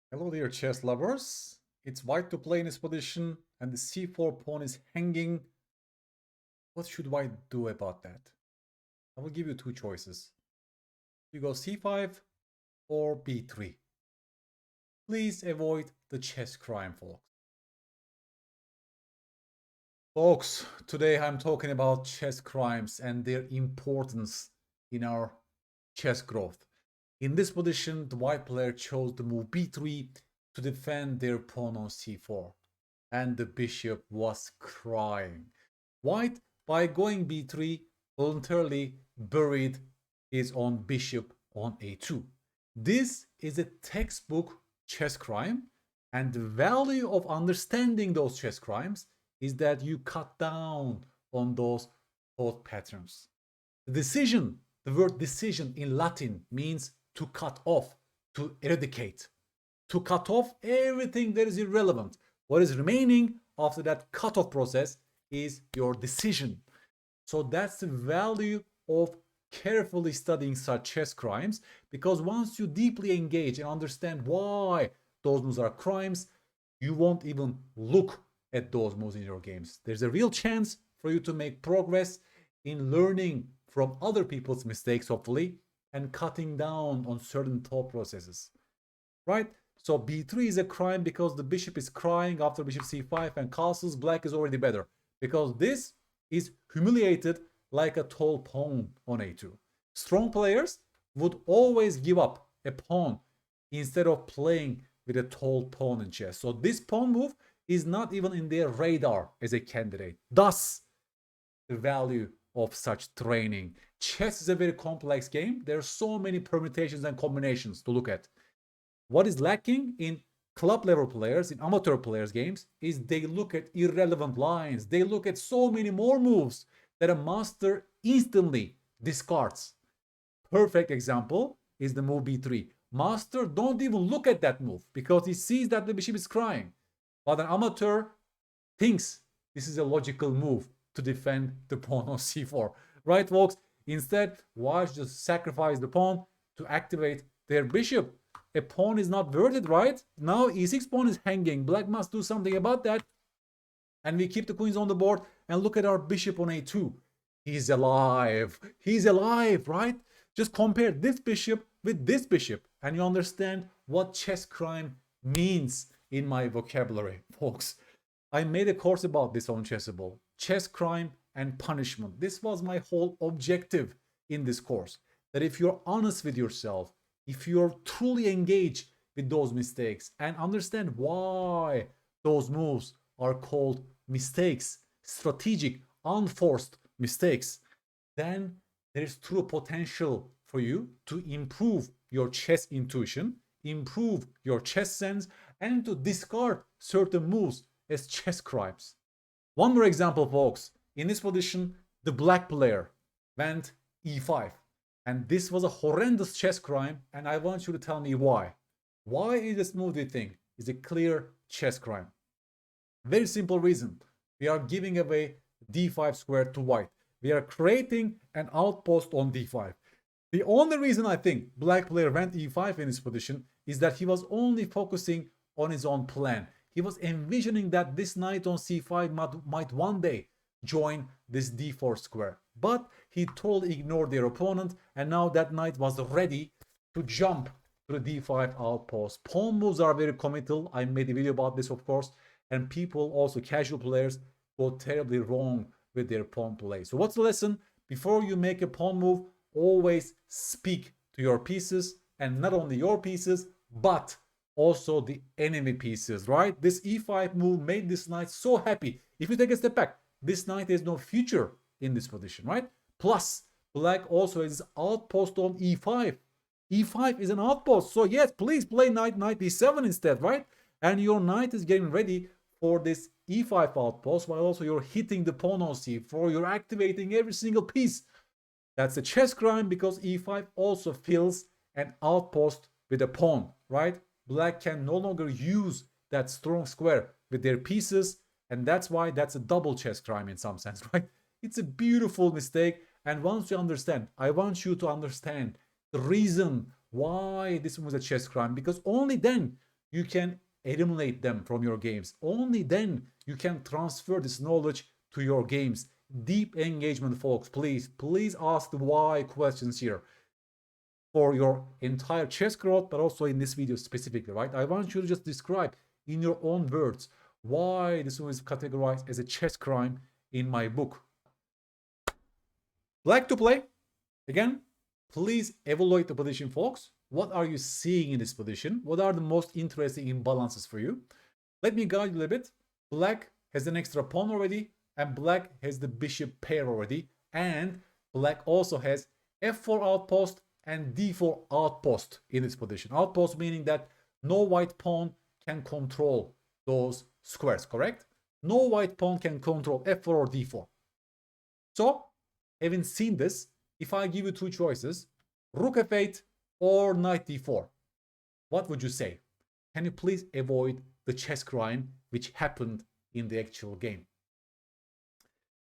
Hello dear chess lovers. It's white to play in this position and the c4 pawn is hanging. What should white do about that? I will give you two choices. You go c5 or b3. Please avoid the chess crime, folks. Folks, today I'm talking about chess crimes and their importance in our chess growth. In this position, the white player chose the move b3 to defend their pawn on c4. And the bishop was crying. White, by going b3, voluntarily buried his own bishop on a2. This is a textbook chess crime, and the value of understanding those chess crimes is that you cut down on those thought patterns. The decision, the word decision in Latin means to cut off, to eradicate, to cut off everything that is irrelevant. What is remaining after that cutoff process is your decision. So that's the value of carefully studying such chess crimes, because once you deeply engage and understand why those moves are crimes, you won't even look at those moves in your games. There's a real chance for you to make progress in learning from other people's mistakes, hopefully, and cutting down on certain thought processes. Right? So b3 is a crime because the bishop is crying after bishop c5 and castles. Black is already better because this is humiliated like a tall pawn on a2. Strong players would always give up a pawn instead of playing with a tall pawn in chess. So this pawn move is not even in their radar as a candidate. Thus, the value of such training. Chess is a very complex game. There are so many permutations and combinations to look at. What is lacking in club level players, in amateur players' games, is they look at irrelevant lines. They look at so many more moves that a master instantly discards. Perfect example is the move b3. Master don't even look at that move because he sees that the bishop is crying. But an amateur thinks this is a logical move to defend the pawn on c4. Right, folks? Instead, whites just sacrifice the pawn to activate their bishop. A pawn is not worth it, right? Now e6 pawn is hanging. Black must do something about that. And we keep the queens on the board and look at our bishop on a2. He's alive. He's alive, right? Just compare this bishop with this bishop and you understand what chess crime means in my vocabulary, folks. I made a course about this on Chessable. Chess crime and punishment. This was my whole objective in this course. That if you're honest with yourself, if you're truly engaged with those mistakes and understand why those moves are called mistakes, strategic, unforced mistakes, then there is true potential for you to improve your chess intuition, improve your chess sense, and to discard certain moves as chess crimes. One more example, folks. In this position, the black player went e5. And this was a horrendous chess crime, and I want you to tell me why. Why is this move, do you think, is a clear chess crime? Very simple reason. We are giving away d5 square to white. We are creating an outpost on d5. The only reason I think black player went e5 in this position is that he was only focusing on his own plan. He was envisioning that this knight on c5 might one day join this d4 square. But he totally ignored their opponent, and now that knight was ready to jump to the d5 outpost. Pawn moves are very committal. I made a video about this, of course, and people, also casual players, go terribly wrong with their pawn play. So what's the lesson? Before you make a pawn move, always speak to your pieces, and not only your pieces, but also the enemy pieces, right? This e5 move made this knight so happy. If you take a step back, this knight has no future in this position, right? Plus, black also has outpost on e5. e5 is an outpost, so yes, please play knight e7 instead, right? And your knight is getting ready for this e5 outpost, while also you're hitting the pawn on c4. You're activating every single piece. That's a chess crime because e5 also fills an outpost with a pawn, right? Black can no longer use that strong square with their pieces, and that's why that's a double chess crime in some sense, right? It's a beautiful mistake, and once you understand, I want you to understand the reason why this was a chess crime, because only then you can eliminate them from your games. Only then you can transfer this knowledge to your games. Deep engagement, folks. Please ask the why questions here for your entire chess growth, but also in this video specifically, right? I want you to just describe in your own words why this one is categorized as a chess crime in my book. Black to play. Again, please evaluate the position, folks. What are you seeing in this position? What are the most interesting imbalances for you? Let me guide you a little bit. Black has an extra pawn already, and black has the bishop pair already, and black also has f4 outpost and d4 outpost in this position. Outpost meaning that no white pawn can control those squares, correct? No white pawn can control f4 or d4. So, having seen this, if I give you two choices, rook f8 or knight d4, what would you say? Can you please avoid the chess crime which happened in the actual game?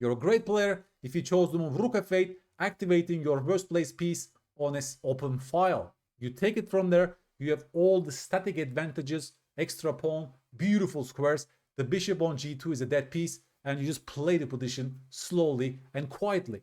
You're a great player if you chose to move rook f8, activating your worst place piece on an open file. You take it from there, you have all the static advantages, extra pawn, beautiful squares, the bishop on g2 is a dead piece, and you just play the position slowly and quietly.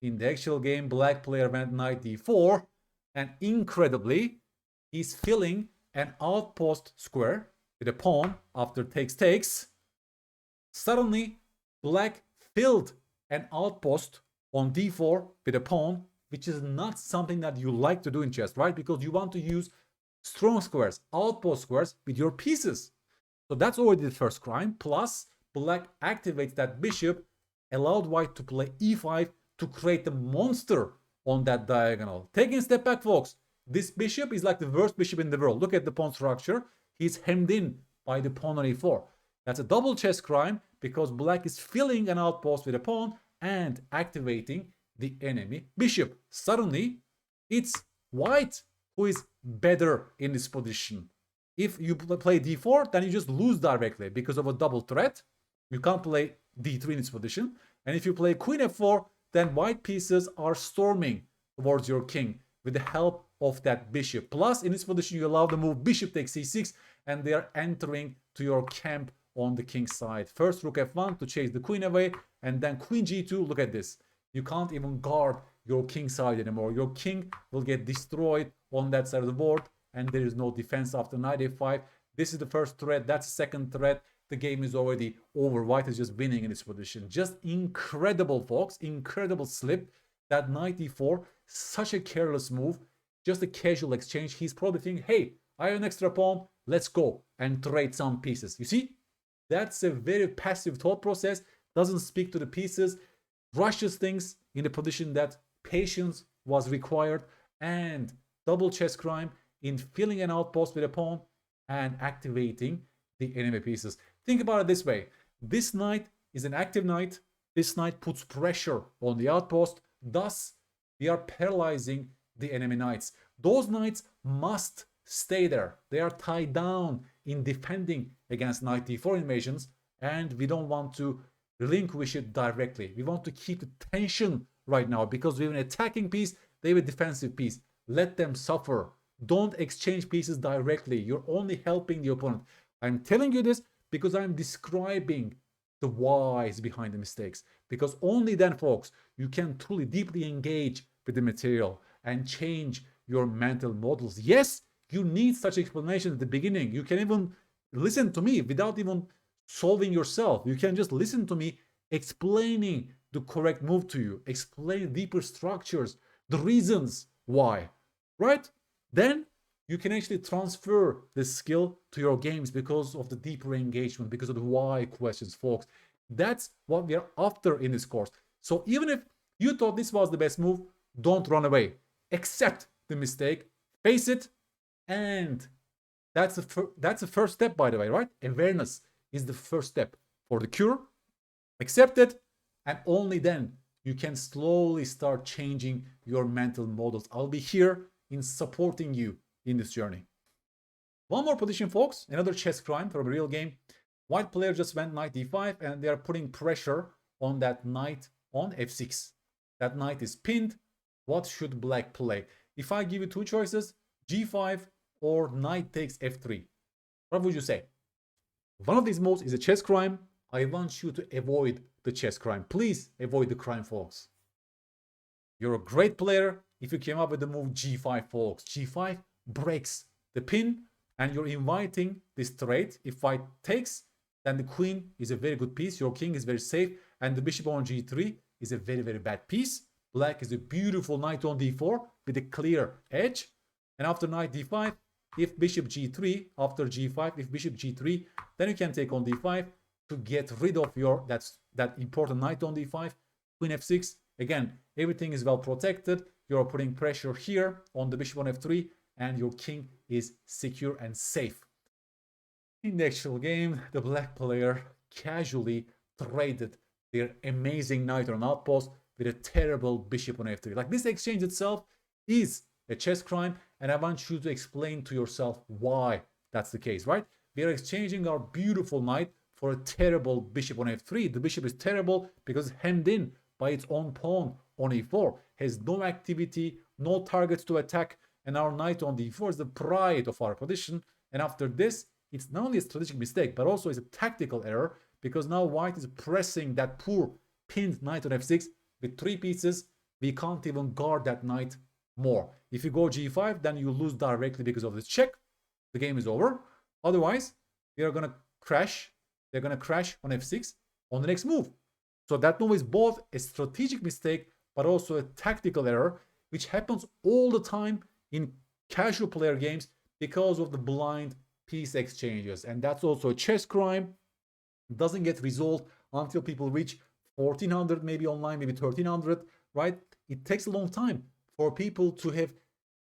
In the actual game, black player went knight d4, and incredibly, he's filling an outpost square with a pawn after takes. Suddenly, black filled an outpost on d4 with a pawn, which is not something that you like to do in chess, right? Because you want to use strong squares, outpost squares with your pieces. So that's already the first crime. Plus, black activates that bishop, allowed white to play e5 to create the monster on that diagonal. Taking a step back, folks, this bishop is like the worst bishop in the world. Look at the pawn structure. He's hemmed in by the pawn on e4. That's a double chess crime because black is filling an outpost with a pawn and activating the enemy bishop. Suddenly, it's white who is better in this position. If you play d4, then you just lose directly because of a double threat. You can't play d3 in this position. And if you play queen f4, then white pieces are storming towards your king with the help of that bishop. Plus, in this position, you allow the move bishop takes c6, and they are entering to your camp on the king side. First, rook f1 to chase the queen away, and then queen g2. Look at this. You can't even guard your king side anymore. Your king will get destroyed on that side of the board, and there is no defense after knight a5. This is the first threat. That's the second threat. The game is already over. White is just winning in this position. Just incredible, folks. Incredible slip. That knight e4, such a careless move. Just a casual exchange. He's probably thinking, hey, I have an extra pawn. Let's go and trade some pieces. You see? That's a very passive thought process. Doesn't speak to the pieces. Rushes things in a position that patience was required. And double chess crime in filling an outpost with a pawn and activating the enemy pieces. Think about it this way. This knight is an active knight. This knight puts pressure on the outpost. Thus, we are paralyzing the enemy knights. Those knights must stay there. They are tied down in defending against knight d4 invasions, and we don't want to relinquish it directly. We want to keep the tension right now because we have an attacking piece, they have a defensive piece. Let them suffer. Don't exchange pieces directly. You're only helping the opponent. I'm telling you this because I'm describing the whys behind the mistakes. Because only then, folks, you can truly deeply engage with the material and change your mental models. Yes, you need such explanation at the beginning. You can even listen to me without even solving yourself. You can just listen to me explaining the correct move to you, explain deeper structures, the reasons why, right? Then you can actually transfer the skill to your games because of the deeper engagement, because of the why questions, folks. That's what we are after in this course. So even if you thought this was the best move, don't run away. Accept the mistake, face it, and that's the first step, by the way, right? Awareness is the first step for the cure. Accept it, and only then you can slowly start changing your mental models. I'll be here in supporting you in this journey. One more position, folks. Another chess crime from a real game. White player just went knight d5, and they are putting pressure on that knight on f6. That knight is pinned. What should black play? If I give you two choices, g5 or knight takes f3, What would you say? One of these moves is a chess crime. I want you to avoid the chess crime. Please avoid the crime, folks. You're a great player if you came up with the move g5, folks. g5 breaks the pin, and you're inviting this trade. If white takes, then the queen is a very good piece. Your king is very safe, and the bishop on g3 is a very, very bad piece. Black is a beautiful knight on d4 with a clear edge. And after knight d5, if bishop g3, after g5, if bishop g3, then you can take on d5 to get rid of your that important knight on d5, queen f6. Again, everything is well protected. You're putting pressure here on the bishop on f3, and your king is secure and safe. In the actual game, the black player casually traded their amazing knight on outpost with a terrible bishop on f3. Like, this exchange itself is a chess crime, and I want you to explain to yourself why that's the case, right? We are exchanging our beautiful knight for a terrible bishop on f3. The bishop is terrible because it's hemmed in by its own pawn on e4, has no activity, no targets to attack, and our knight on d4 is the pride of our position. And after this, it's not only a strategic mistake, but also it's a tactical error, because now white is pressing that poor pinned knight on f6 with 3 pieces. We can't even guard that knight more. If you go g5, then you lose directly because of this check. The game is over. Otherwise, they are going to crash. They're going to crash on f6 on the next move. So that move is both a strategic mistake, but also a tactical error, which happens all the time in casual player games because of the blind piece exchanges. And that's also a chess crime. It doesn't get resolved until people reach 1400, maybe online, maybe 1300, right? It takes a long time for people to have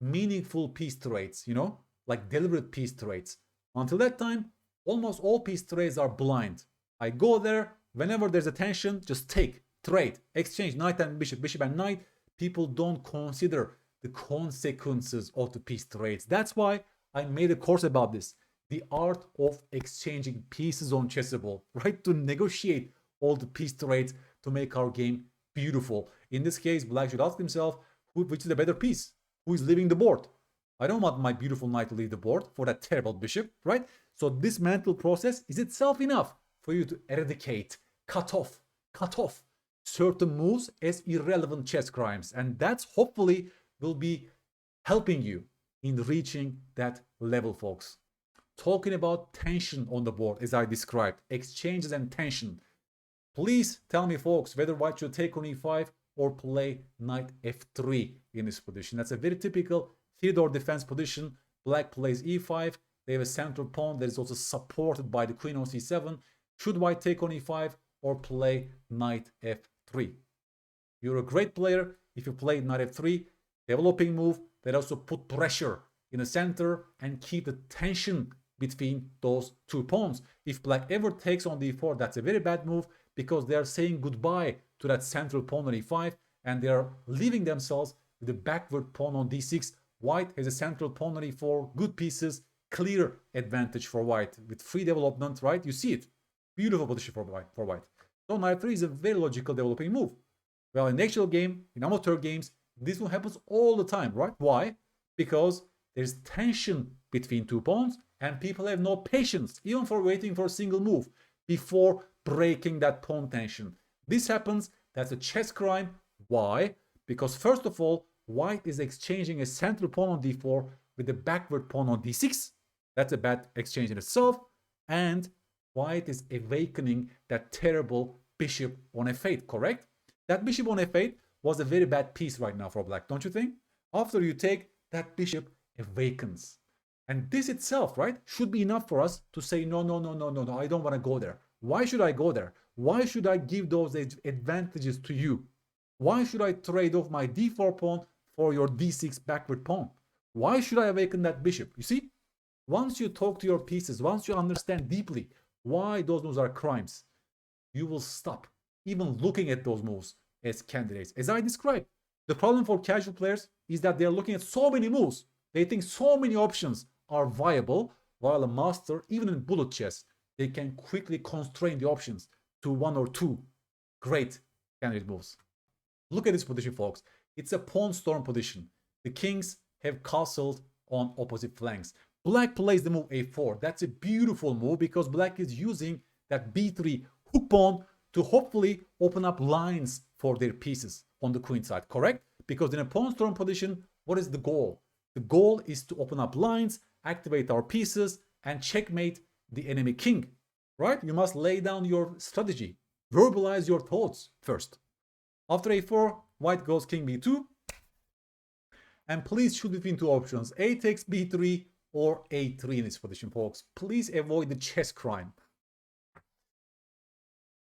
meaningful piece trades, you know, like deliberate piece trades. Until that time, almost all piece trades are blind. I go there, whenever there's a tension, just take, trade, exchange, knight and bishop, bishop and knight. People don't consider the consequences of the piece trades. That's why I made a course about this. The art of exchanging pieces on chessable, right? To negotiate all the piece trades to make our game beautiful. In this case, black should ask himself, which is the better piece? Who is leaving the board? I don't want my beautiful knight to leave the board for that terrible bishop, right? So this mental process is itself enough for you to eradicate, cut off certain moves as irrelevant chess crimes. And that's hopefully will be helping you in reaching that level, folks. Talking about tension on the board, as I described, exchanges and tension. Please tell me, folks, whether white should take on e5 or play knight f3 in this position. That's a very typical Theodore defense position. Black plays e5. They have a central pawn that is also supported by the queen on c7. Should white take on e5 or play knight f3? You're a great player if you play knight f3. Developing move that also put pressure in the center and keep the tension between those two pawns. If black ever takes on d4, that's a very bad move, because they are saying goodbye to that central pawn on e5, and they are leaving themselves with a backward pawn on d6. White has a central pawn on e4, good pieces, clear advantage for white with free development, right? You see it. Beautiful position for white. So knight 3 is a very logical developing move. Well, in the actual game, in amateur games, this one happens all the time, right? Why? Because there's tension between two pawns, and people have no patience, even for waiting for a single move before breaking that pawn tension. This happens, that's a chess crime. Why? Because first of all, white is exchanging a central pawn on d4 with a backward pawn on d6. That's a bad exchange in itself. And white is awakening that terrible bishop on f8, correct? That bishop on f8 was a very bad piece right now for black, don't you think? After you take, that bishop awakens. And this itself, right, should be enough for us to say, no, I don't want to go there. Why should I go there? Why should I give those advantages to you? Why should I trade off my d4 pawn for your d6 backward pawn? Why should I awaken that bishop? You see, once you talk to your pieces, once you understand deeply why those moves are crimes, you will stop even looking at those moves as candidates. As I described, the problem for casual players is that they're looking at so many moves. They think so many options are viable, while a master, even in bullet chess, they can quickly constrain the options to one or two great candidate moves. Look at this position, folks. It's a pawn storm position. The kings have castled on opposite flanks. Black plays the move a4. That's a beautiful move because black is using that b3 hook pawn to hopefully open up lines for their pieces on the queen side, correct? Because in a pawn storm position, what is the goal? The goal is to open up lines, activate our pieces, and checkmate the enemy king, right? You must lay down your strategy, verbalize your thoughts first. After a4, white goes king b2, and please choose between two options, a takes b3 or a3 in this position, folks. Please avoid the chess crime.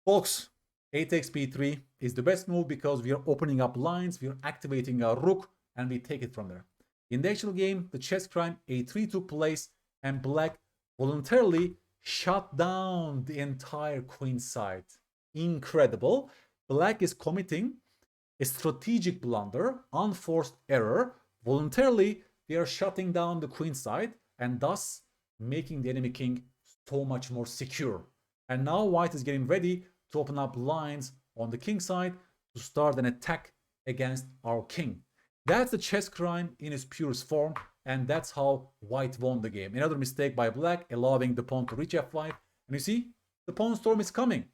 Folks, a takes b3 is the best move because we are opening up lines, we are activating our rook, and we take it from there. In the actual game, the chess crime a3 took place, and black voluntarily shut down the entire queen side. Incredible. Black is committing a strategic blunder, unforced error. Voluntarily, they are shutting down the queen side and thus making the enemy king so much more secure. And now white is getting ready to open up lines on the king side to start an attack against our king. That's the chess crime in its purest form, and that's how white won the game. Another mistake by black, allowing the pawn to reach f5. And you see, the pawn storm is coming.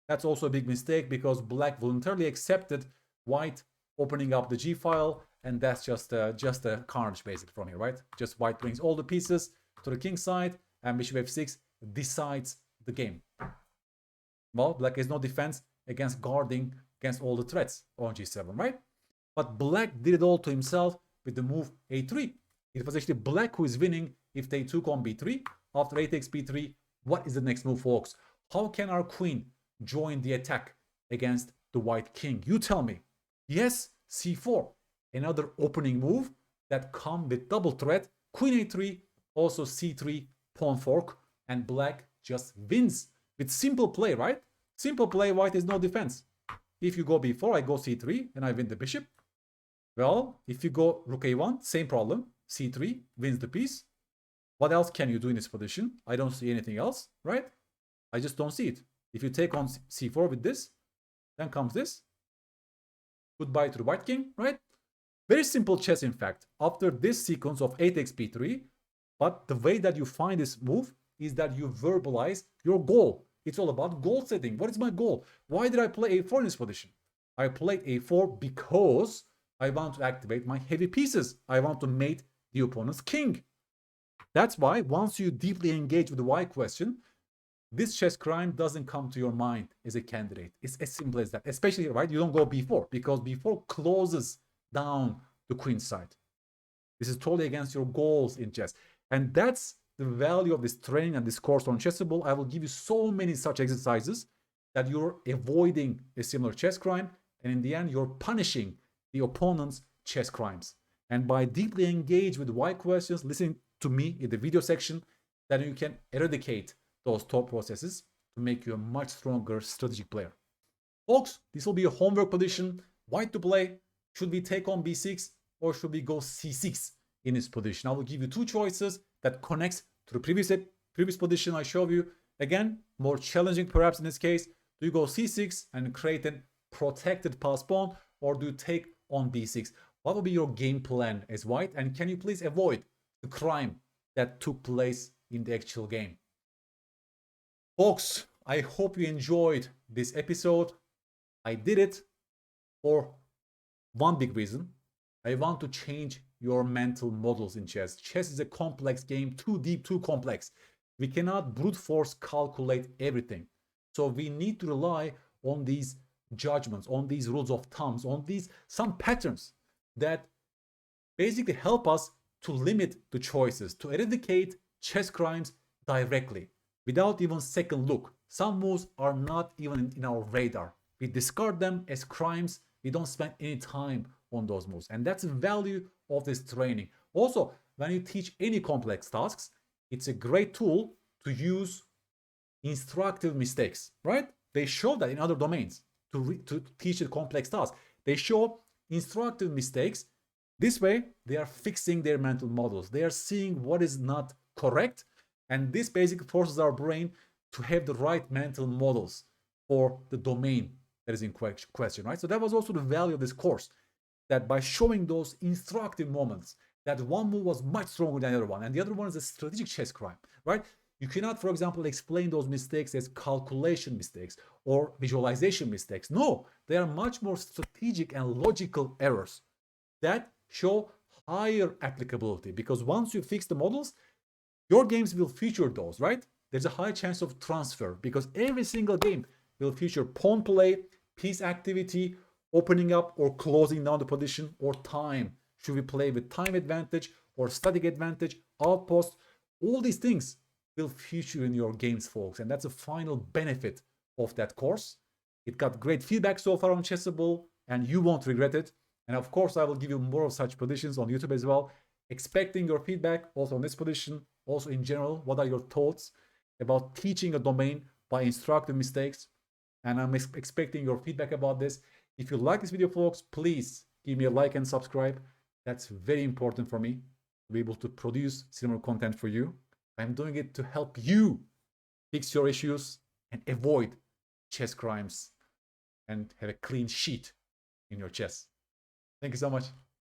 That's also a big mistake because black voluntarily accepted white opening up the g file, and that's just a carnage basically from here, right? Just white brings all the pieces to the king side, and bishop f6 decides the game. Well, black has no defense against guarding against all the threats on g7, right? But black did it all to himself with the move a3. It was actually black who is winning if they took on b3. After a takes b3, what is the next move, folks? How can our queen join the attack against the white king? You tell me. Yes, c4. Another opening move that comes with double threat. Queen a3, also c3, pawn fork, and black just wins with simple play, right? Simple play, white has no defense. If you go b4, I go c3, and I win the bishop. Well, if you go rook a1, same problem. c3 wins the piece. What else can you do in this position? I don't see anything else, right? I just don't see it. If you take on c4 with this, then comes this. Goodbye to the white king, right? Very simple chess, in fact. After this sequence of a takes b3, but the way that you find this move is that you verbalize your goal. It's all about goal setting. What is my goal? Why did I play a4 in this position? I played a4 because I want to activate my heavy pieces. I want to mate the opponent's king. That's why once you deeply engage with the why question, this chess crime doesn't come to your mind as a candidate. It's as simple as that. Especially, right, you don't go b4 because b4 closes down the queen side. This is totally against your goals in chess. And that's the value of this training and this course on Chessable. I will give you so many such exercises that you're avoiding a similar chess crime. And in the end, you're punishing the opponent's chess crimes. And by deeply engage with why questions, listening to me in the video section, then you can eradicate those thought processes to make you a much stronger strategic player. Folks, this will be a homework position. White to play. Should we take on b6 or should we go c6 in this position? I will give you two choices that connects to the previous position I showed you. Again, more challenging perhaps in this case. Do you go c6 and create a protected pass pawn, or do you take on b6? What will be your game plan as white? And can you please avoid the crime that took place in the actual game? Folks, I hope you enjoyed this episode. I did it for one big reason. I want to change your mental models in chess. Chess is a complex game, too deep, too complex. We cannot brute force calculate everything. So we need to rely on these judgments, on these rules of thumbs, on these some patterns that basically help us to limit the choices, to eradicate chess crimes directly, without even second look. Some moves are not even in our radar. We discard them as crimes. We don't spend any time on those moves. And that's the value of this training. Also, when you teach any complex tasks, it's a great tool to use instructive mistakes, right? They show that in other domains to teach a complex task. They show instructive mistakes. This way, they are fixing their mental models. They are seeing what is not correct. And this basically forces our brain to have the right mental models for the domain that is in question, right? So that was also the value of this course, that by showing those instructive moments that one move was much stronger than the other one, and the other one is a strategic chess crime, right? You cannot, for example, explain those mistakes as calculation mistakes or visualization mistakes. No, they are much more strategic and logical errors that show higher applicability, because once you fix the models, your games will feature those, right? There's a high chance of transfer because every single game will feature pawn play, piece activity, opening up or closing down the position, or time. Should we play with time advantage or static advantage, outpost? All these things will feature in your games, folks. And that's a final benefit of that course. It got great feedback so far on Chessable, and you won't regret it. And of course, I will give you more of such positions on YouTube as well. Expecting your feedback also on this position, also in general. What are your thoughts about teaching a domain by instructive mistakes? And I'm expecting your feedback about this. If you like this video, folks, please give me a like and subscribe. That's very important for me to be able to produce similar content for you. I'm doing it to help you fix your issues and avoid chess crimes and have a clean sheet in your chess. Thank you so much.